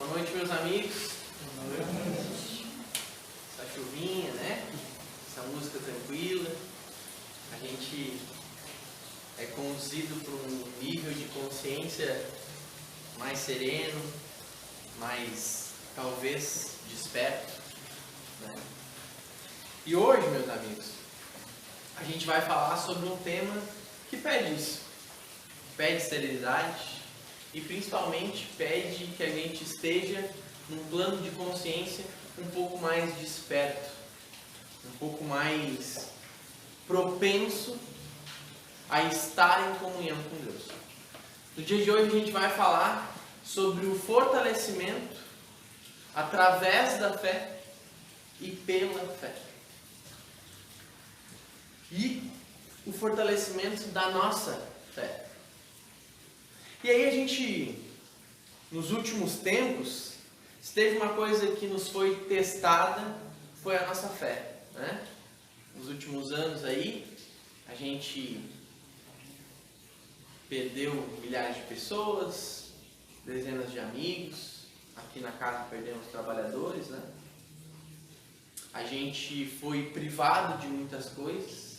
Boa noite, meus amigos. Essa chuvinha, né? Essa música tranquila. A gente é conduzido para um nível de consciência mais sereno, mais, talvez, desperto, né? E hoje, meus amigos, a gente vai falar sobre um tema que pede isso. Pede serenidade e principalmente pede que a gente esteja num plano de consciência um pouco mais desperto, um pouco mais propenso a estar em comunhão com Deus. No dia de hoje a gente vai falar sobre o fortalecimento através da fé e pela fé. E o fortalecimento da nossa fé. E aí a gente, nos últimos tempos, se teve uma coisa que nos foi testada, foi a nossa fé, né? Nos últimos anos aí, a gente perdeu milhares de pessoas, dezenas de amigos, aqui na casa perdemos trabalhadores, né? A gente foi privado de muitas coisas,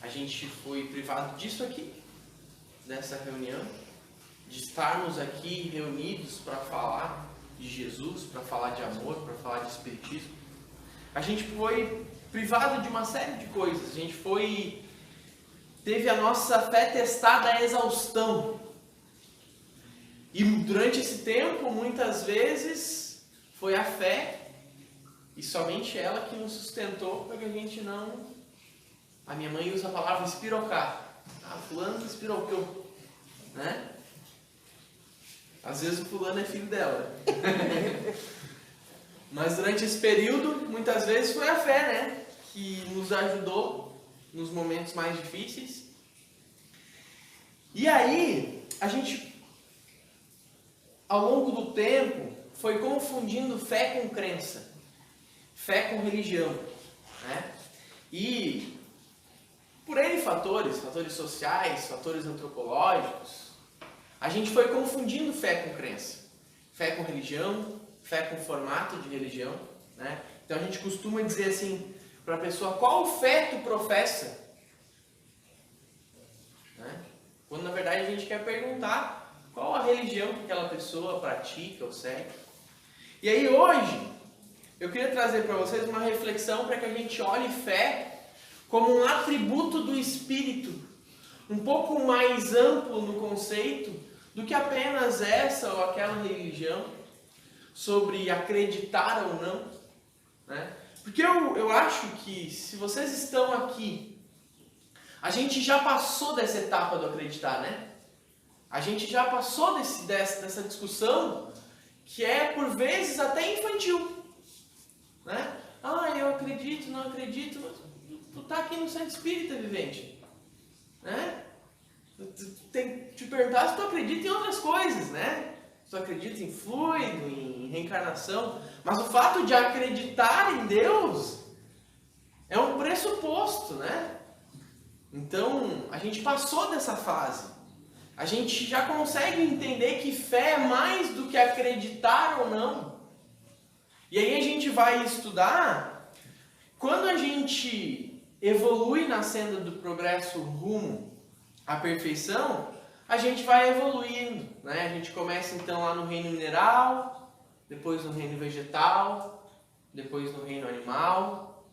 a gente foi privado disso aqui, dessa reunião, de estarmos aqui reunidos para falar de Jesus, para falar de amor, para falar de espiritismo. A gente foi privado de uma série de coisas. A gente teve a nossa fé testada à exaustão. E durante esse tempo, muitas vezes, foi a fé e somente ela que nos sustentou para que a gente não... A minha mãe usa a palavra espirocar. Ah, fulano espirocou, né? Às vezes o fulano é filho dela. Mas durante esse período, muitas vezes foi a fé, né? Que nos ajudou nos momentos mais difíceis. E aí, a gente, ao longo do tempo, foi confundindo fé com crença. Fé com religião, né? E... por N fatores sociais, fatores antropológicos, a gente foi confundindo fé com crença, fé com religião, fé com formato de religião, né? Então a gente costuma dizer assim para a pessoa: qual fé tu professa? Né? Quando na verdade a gente quer perguntar qual a religião que aquela pessoa pratica ou segue. E aí hoje eu queria trazer para vocês uma reflexão para que a gente olhe fé como um atributo do Espírito, um pouco mais amplo no conceito do que apenas essa ou aquela religião, sobre acreditar ou não, né? Porque eu acho que se vocês estão aqui, a gente já passou dessa etapa do acreditar, né? A gente já passou dessa discussão que é por vezes até infantil, né? Ah, eu acredito, não acredito, mas... tu está aqui no centro espírita, vivente, né? Tem que te perguntar se tu acredita em outras coisas, né? Se tu acredita em fluido, em reencarnação. Mas o fato de acreditar em Deus é um pressuposto, né? Então, a gente passou dessa fase. A gente já consegue entender que fé é mais do que acreditar ou não. E aí a gente vai estudar, quando a gente evolui na senda do progresso rumo à perfeição, a gente vai evoluindo, né? A gente começa então lá no reino mineral, depois no reino vegetal, depois no reino animal,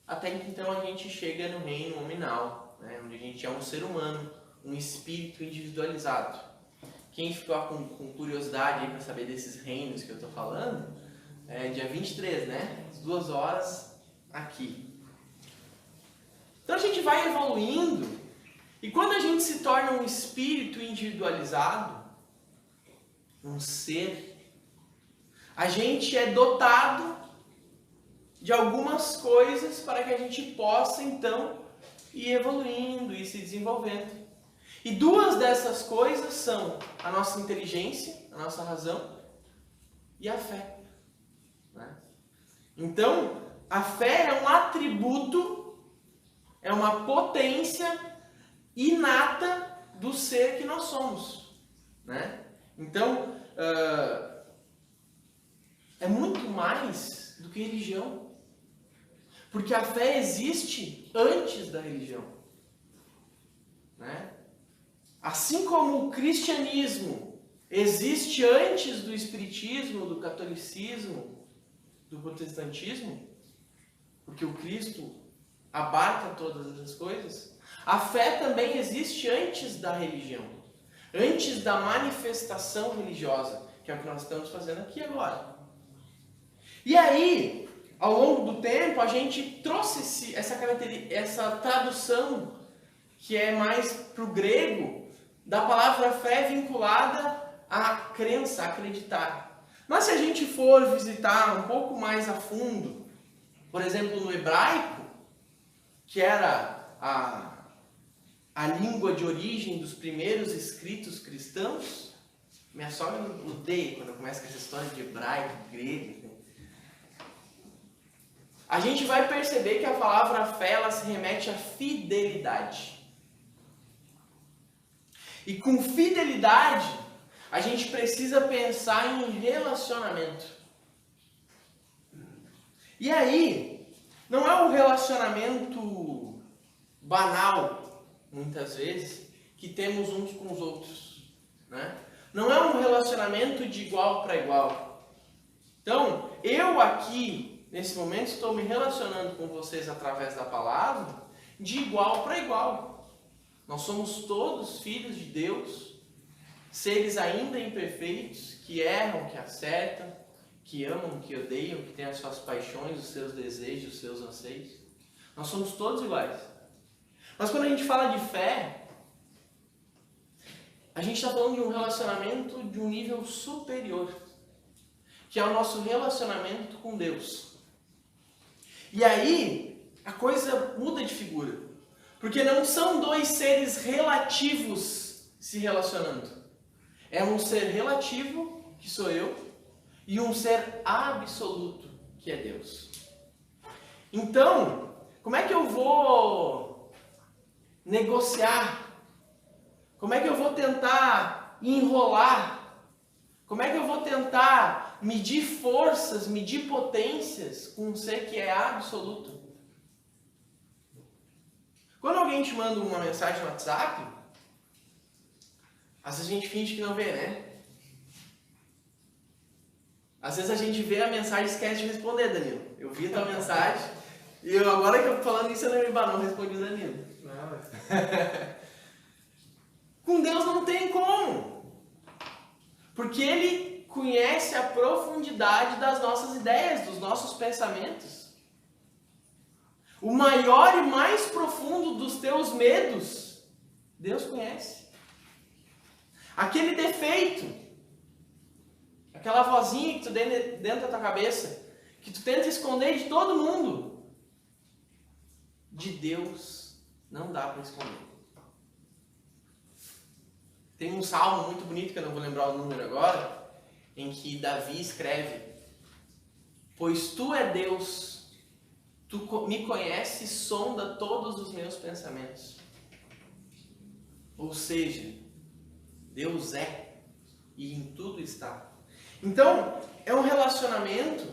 até que então a gente chega no reino hominal, né? Onde a gente é um ser humano, um espírito individualizado. Quem ficou com curiosidade para saber desses reinos que eu estou falando, dia 23, né? Às 2 horas aqui. Então a gente vai evoluindo, e quando a gente se torna um espírito individualizado, um ser, a gente é dotado de algumas coisas para que a gente possa então ir evoluindo e se desenvolvendo. E 2 dessas coisas são a nossa inteligência, a nossa razão e a fé, né? Então, a fé é um atributo, é uma potência inata do ser que nós somos, né? Então, é muito mais do que religião. Porque a fé existe antes da religião. Né? Assim como o cristianismo existe antes do espiritismo, do catolicismo, do protestantismo, porque o Cristo abarca todas essas coisas, a fé também existe antes da religião, antes da manifestação religiosa, que é o que nós estamos fazendo aqui agora. E aí, ao longo do tempo, a gente trouxe essa tradução, que é mais para o grego, da palavra fé vinculada à crença, a acreditar. Mas se a gente for visitar um pouco mais a fundo, por exemplo, no hebraico, que era a língua de origem dos primeiros escritos cristãos, minha sogra odeia quando eu começo com essa história de hebraico, grego. A gente vai perceber que a palavra fé ela se remete à fidelidade. E com fidelidade, a gente precisa pensar em relacionamento. E aí, não é um relacionamento banal, muitas vezes, que temos uns com os outros. Né? Não é um relacionamento de igual para igual. Então, eu aqui, nesse momento, estou me relacionando com vocês através da palavra de igual para igual. Nós somos todos filhos de Deus, seres ainda imperfeitos, que erram, que acertam, que amam, que odeiam, que têm as suas paixões, os seus desejos, os seus anseios. Nós somos todos iguais. Mas quando a gente fala de fé, a gente está falando de um relacionamento de um nível superior, que é o nosso relacionamento com Deus. E aí, a coisa muda de figura. Porque não são dois seres relativos se relacionando. É um ser relativo, que sou eu, e um ser absoluto, que é Deus. Então, como é que eu vou negociar? Como é que eu vou tentar enrolar? Como é que eu vou tentar medir forças, medir potências com um ser que é absoluto? Quando alguém te manda uma mensagem no WhatsApp, às vezes a gente finge que não vê, né? Às vezes a gente vê a mensagem e esquece de responder, Danilo. Eu vi a tua mensagem e agora que eu tô falando isso, eu não respondi o Danilo. Com Deus não tem como. Porque Ele conhece a profundidade das nossas ideias, dos nossos pensamentos. O maior e mais profundo dos teus medos, Deus conhece. Aquele defeito, aquela vozinha que tu tem dentro da tua cabeça, que tu tenta esconder de todo mundo, de Deus não dá para esconder. Tem um salmo muito bonito, que eu não vou lembrar o número agora, em que Davi escreve: pois tu é Deus, tu me conheces, sonda todos os meus pensamentos. Ou seja, Deus é e em tudo está. Então, é um relacionamento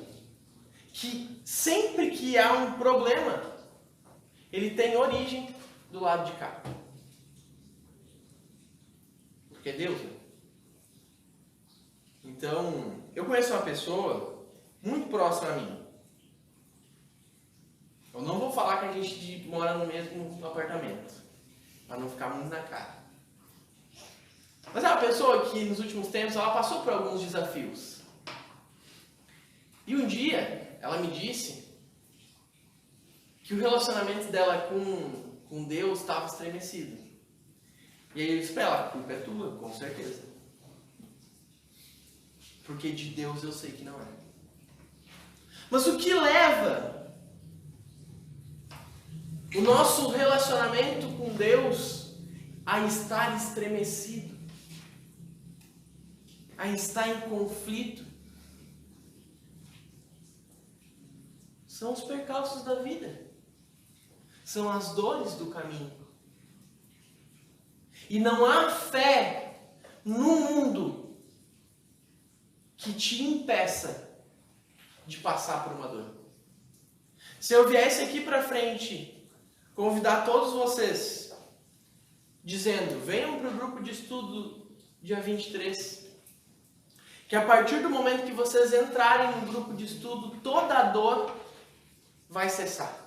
que sempre que há um problema, ele tem origem do lado de cá. Porque é Deus, né? Então, eu conheço uma pessoa muito próxima a mim. Eu não vou falar que a gente mora no mesmo apartamento, para não ficar muito na cara. Mas é uma pessoa que nos últimos tempos ela passou por alguns desafios. E um dia ela me disse que o relacionamento dela com Deus estava estremecido. E aí eu disse para ela: a culpa é tua, com certeza. Porque de Deus eu sei que não é. Mas o que leva o nosso relacionamento com Deus a estar estremecido, a estar em conflito, são os percalços da vida, são as dores do caminho. E não há fé no mundo que te impeça de passar por uma dor. Se eu viesse aqui para frente, convidar todos vocês, dizendo, venham para o grupo de estudo dia 23, que a partir do momento que vocês entrarem no grupo de estudo, toda a dor vai cessar.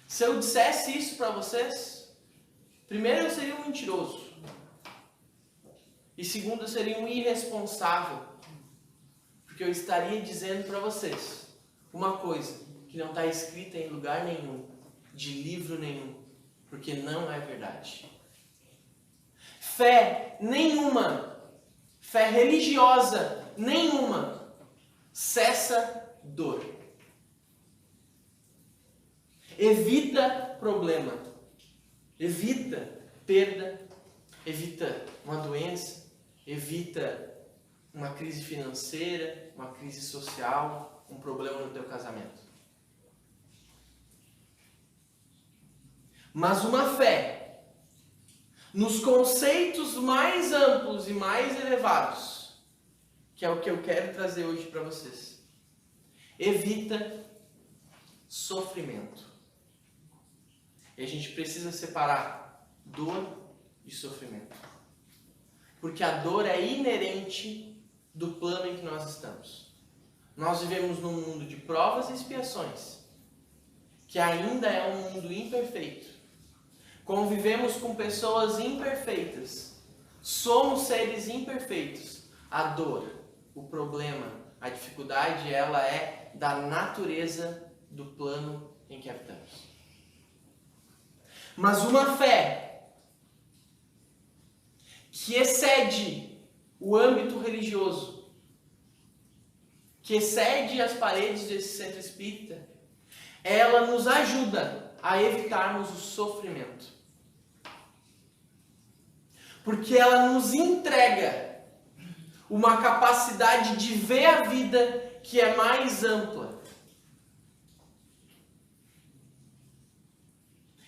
Se eu dissesse isso para vocês, primeiro eu seria um mentiroso. E segundo, eu seria um irresponsável. Porque eu estaria dizendo para vocês uma coisa que não está escrita em lugar nenhum, de livro nenhum. Porque não é verdade. Fé nenhuma, fé religiosa nenhuma, cessa dor. Evita problema. Evita perda. Evita uma doença. Evita uma crise financeira, uma crise social, um problema no teu casamento. Mas uma fé nos conceitos mais amplos e mais elevados, que é o que eu quero trazer hoje para vocês. Evita sofrimento. E a gente precisa separar dor e sofrimento. Porque a dor é inerente do plano em que nós estamos. Nós vivemos num mundo de provas e expiações, que ainda é um mundo imperfeito. Convivemos com pessoas imperfeitas. Somos seres imperfeitos. A dor, o problema, a dificuldade, ela é da natureza do plano em que habitamos. Mas uma fé que excede o âmbito religioso, que excede as paredes desse centro espírita, ela nos ajuda a evitarmos o sofrimento. Porque ela nos entrega uma capacidade de ver a vida que é mais ampla.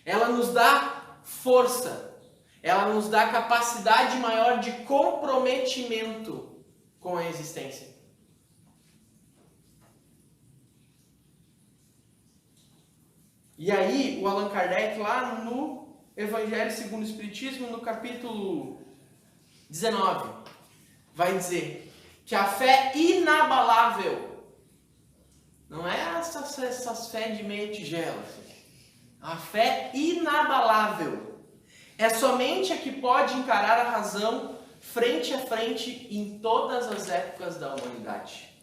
Ela nos dá força. Ela nos dá capacidade maior de comprometimento com a existência. E aí, o Allan Kardec, lá no Evangelho segundo o Espiritismo, no capítulo 19, vai dizer que a fé inabalável não é essas fé de meia tigela. A fé inabalável é somente a que pode encarar a razão frente a frente em todas as épocas da humanidade.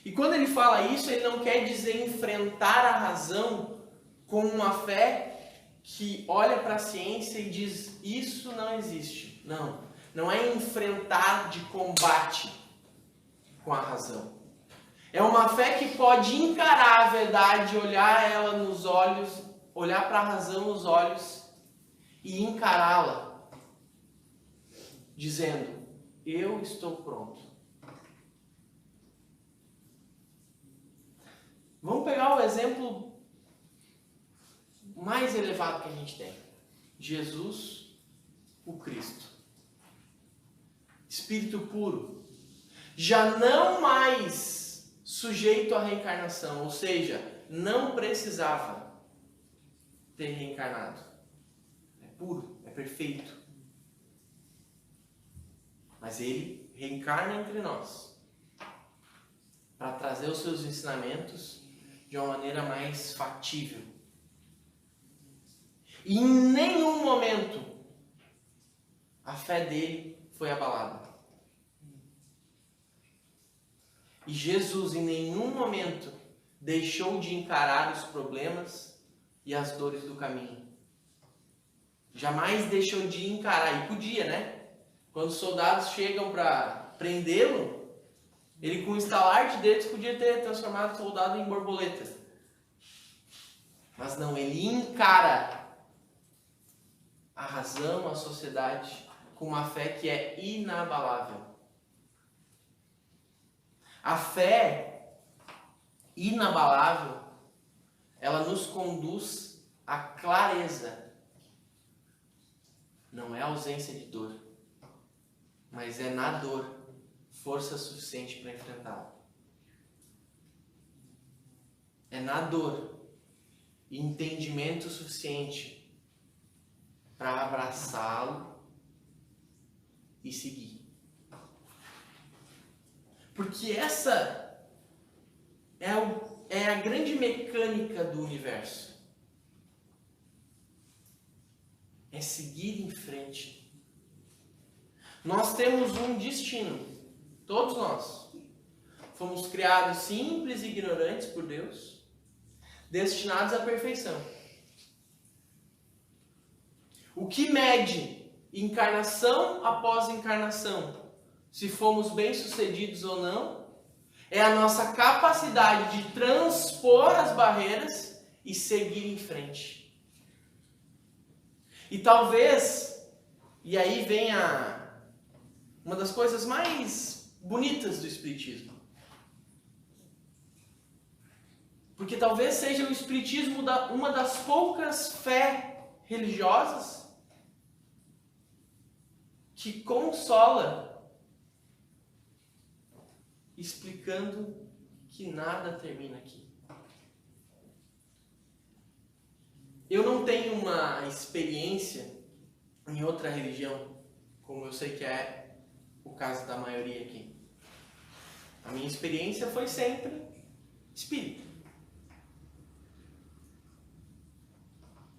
E quando ele fala isso, ele não quer dizer enfrentar a razão com uma fé que olha para a ciência e diz, isso não existe. Não, não é enfrentar de combate com a razão. É uma fé que pode encarar a verdade, olhar ela nos olhos, olhar para a razão nos olhos e encará-la, dizendo, eu estou pronto. Vamos pegar o exemplo mais elevado que a gente tem. Jesus, o Cristo. Espírito puro. Já não mais sujeito à reencarnação, ou seja, não precisava ter reencarnado. É puro, é perfeito. Mas ele reencarna entre nós para trazer os seus ensinamentos de uma maneira mais factível. E em nenhum momento a fé dele foi abalada. E Jesus em nenhum momento deixou de encarar os problemas e as dores do caminho. Jamais deixou de encarar. E podia, né? Quando os soldados chegam para prendê-lo, ele com um estalar de dedos podia ter transformado o soldado em borboleta. Mas não, ele encara a razão, a sociedade, com uma fé que é inabalável. A fé inabalável, ela nos conduz à clareza. Não é ausência de dor. mas é na dor força suficiente para enfrentá-la. É na dor e entendimento suficiente para abraçá-lo e seguir. Porque essa é a grande mecânica do universo. É seguir em frente. Nós temos um destino. Todos nós. Fomos criados simples e ignorantes por Deus, destinados à perfeição. O que mede encarnação após encarnação, se fomos bem-sucedidos ou não, é a nossa capacidade de transpor as barreiras e seguir em frente. E talvez, e aí vem uma das coisas mais bonitas do Espiritismo. Porque talvez seja o Espiritismo uma das poucas fé religiosas que consola, explicando que nada termina aqui. Eu não tenho uma experiência em outra religião, como eu sei que é o caso da maioria aqui. A minha experiência foi sempre espírita.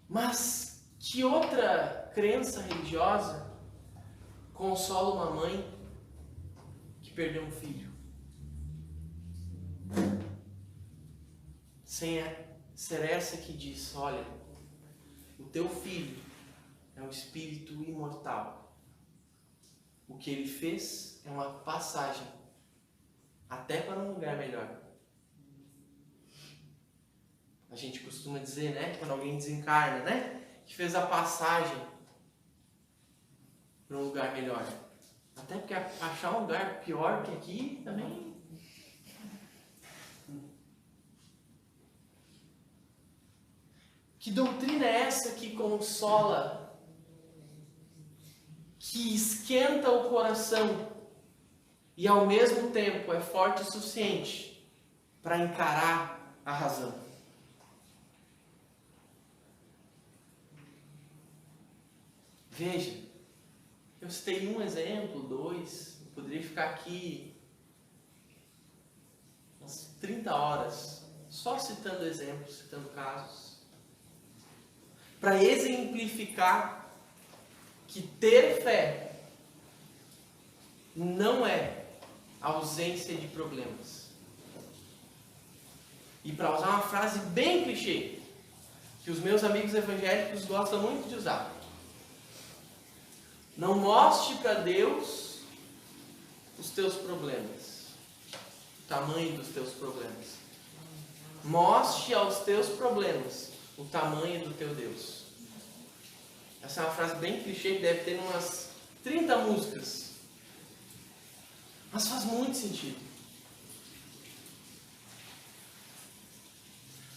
Mas que outra crença religiosa consola uma mãe que perdeu um filho? Sem ser essa que diz, olha, o teu filho é um espírito imortal. O que ele fez é uma passagem até para um lugar melhor. A gente costuma dizer, né, quando alguém desencarna, né, que fez a passagem para um lugar melhor. Até porque achar um lugar pior que aqui também. Que doutrina é essa que consola, que esquenta o coração e ao mesmo tempo é forte o suficiente para encarar a razão? Veja, eu citei um exemplo, dois, eu poderia ficar aqui umas 30 horas só citando exemplos, citando casos, para exemplificar que ter fé não é ausência de problemas. E para usar uma frase bem clichê, que os meus amigos evangélicos gostam muito de usar: não mostre para Deus os teus problemas, o tamanho dos teus problemas. Mostre aos teus problemas o tamanho do teu Deus. Essa é uma frase bem clichê que deve ter umas 30 músicas. Mas faz muito sentido.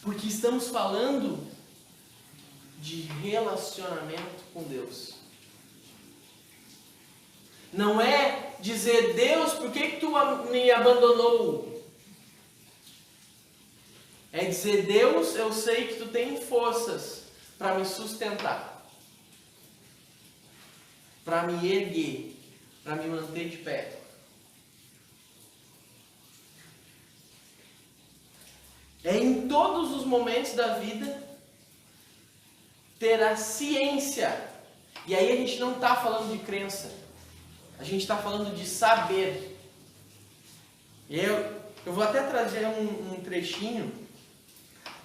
Porque estamos falando de relacionamento com Deus. Não é dizer, Deus, por que tu me abandonou? É dizer, Deus, eu sei que tu tem forças para me sustentar, para me erguer, para me manter de pé. É em todos os momentos da vida ter a ciência. E aí a gente não está falando de crença. A gente está falando de saber. E eu vou até trazer um trechinho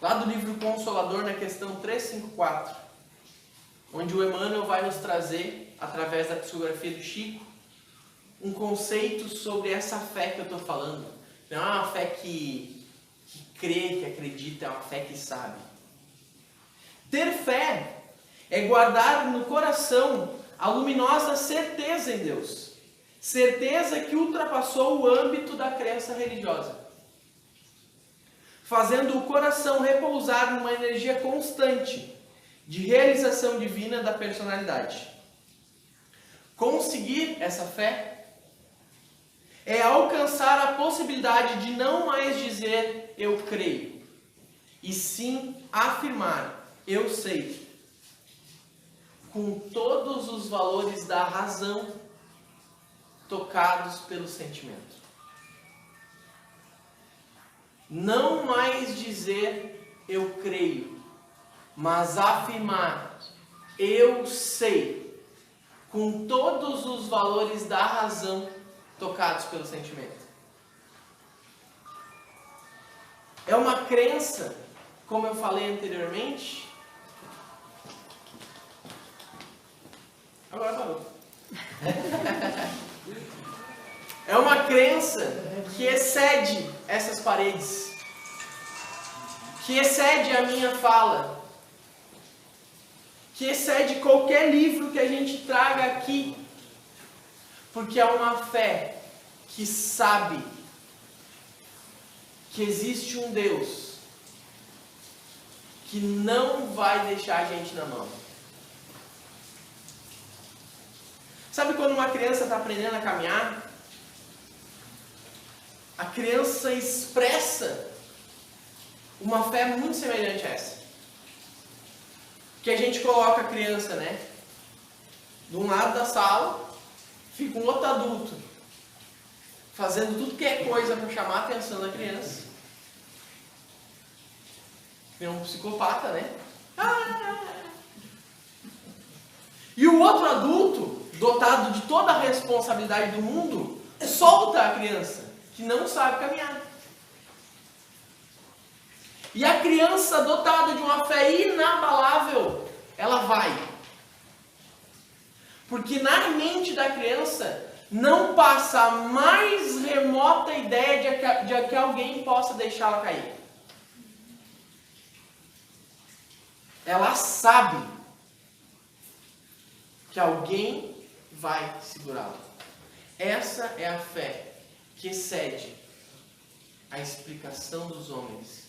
lá do livro Consolador, na questão 354, onde o Emmanuel vai nos trazer, através da psicografia do Chico, um conceito sobre essa fé que eu estou falando. Não é uma fé que crê, que acredita, é uma fé que sabe. Ter fé é guardar no coração a luminosa certeza em Deus. Certeza que ultrapassou o âmbito da crença religiosa, fazendo o coração repousar numa energia constante de realização divina da personalidade. Conseguir essa fé é alcançar a possibilidade de não mais dizer eu creio, e sim afirmar eu sei, com todos os valores da razão tocados pelo sentimento. Não mais dizer eu creio, mas afirmar eu sei, com todos os valores da razão tocados pelo sentimento. É uma crença, como eu falei anteriormente. Agora parou. É uma crença que excede essas paredes, que excede a minha fala, que excede qualquer livro que a gente traga aqui, porque é uma fé que sabe que existe um Deus que não vai deixar a gente na mão. Sabe quando uma criança está aprendendo a caminhar? A criança expressa uma fé muito semelhante a essa. Que a gente coloca a criança, de um lado da sala, fica um outro adulto fazendo tudo que é coisa para chamar a atenção da criança. É um psicopata, E o outro adulto, dotado de toda a responsabilidade do mundo, solta a criança, que não sabe caminhar. E a criança dotada de uma fé inabalável, ela vai. Porque na mente da criança não passa a mais remota ideia de que alguém possa deixá-la cair. Ela sabe que alguém vai segurá-la. Essa é a fé que excede a explicação dos homens,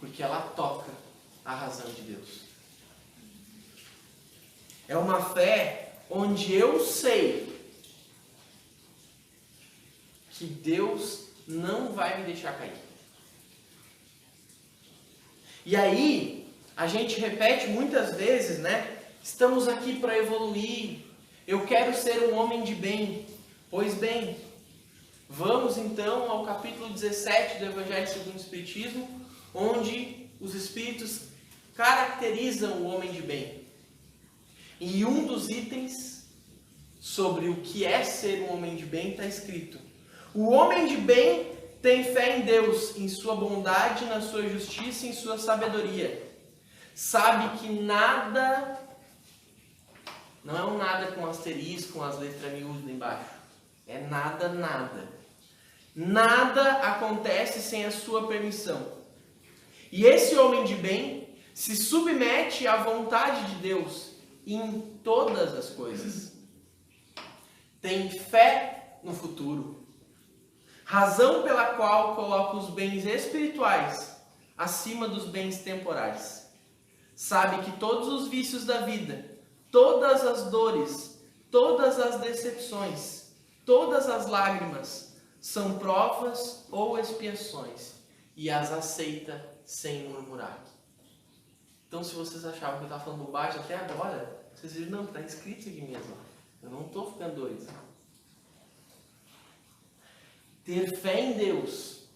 porque ela toca a razão de Deus. É uma fé onde eu sei que Deus não vai me deixar cair. E aí, a gente repete muitas vezes, estamos aqui para evoluir, eu quero ser um homem de bem. Pois bem, vamos então ao capítulo 17 do Evangelho segundo o Espiritismo, onde os Espíritos caracterizam o homem de bem. E um dos itens sobre o que é ser um homem de bem está escrito: o homem de bem tem fé em Deus, em sua bondade, na sua justiça e em sua sabedoria. Sabe que nada, não é um nada com asterisco, com as letras miúdas embaixo. É nada, nada. Nada acontece sem a sua permissão. E esse homem de bem se submete à vontade de Deus em todas as coisas. Tem fé no futuro. Razão pela qual coloca os bens espirituais acima dos bens temporais. Sabe que todos os vícios da vida, todas as dores, todas as decepções, todas as lágrimas são provas ou expiações e as aceita sem murmurar. Então, se vocês achavam que eu estava falando bobagem até agora, vocês viram, não, está escrito aqui mesmo. Eu não estou ficando doido. Ter fé em Deus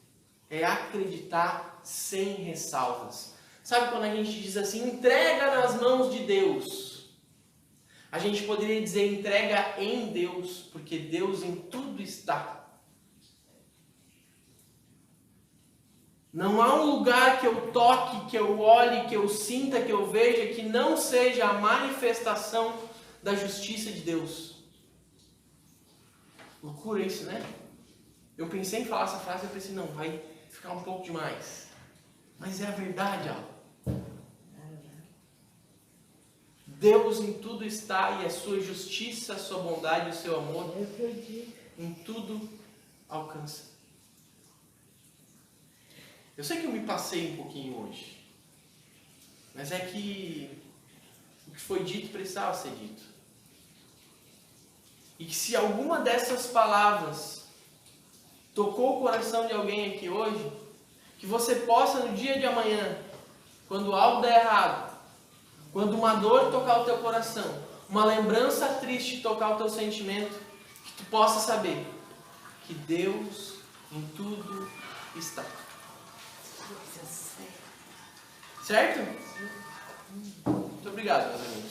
é acreditar sem ressalvas. Sabe quando a gente diz assim, entrega nas mãos de Deus? A gente poderia dizer entrega em Deus, porque Deus em tudo está. Não há um lugar que eu toque, que eu olhe, que eu sinta, que eu veja, que não seja a manifestação da justiça de Deus. Loucura isso, Eu pensei em falar essa frase, eu pensei, não, vai ficar um pouco demais. Mas é a verdade, Deus em tudo está e a sua justiça, a sua bondade e o seu amor em tudo alcança. Eu sei que eu me passei um pouquinho hoje, mas é que o que foi dito precisava ser dito. E que se alguma dessas palavras tocou o coração de alguém aqui hoje, que você possa no dia de amanhã, quando algo der errado, quando uma dor tocar o teu coração, uma lembrança triste tocar o teu sentimento, que tu possa saber que Deus em tudo está. Certo? Muito obrigado, meus amigos.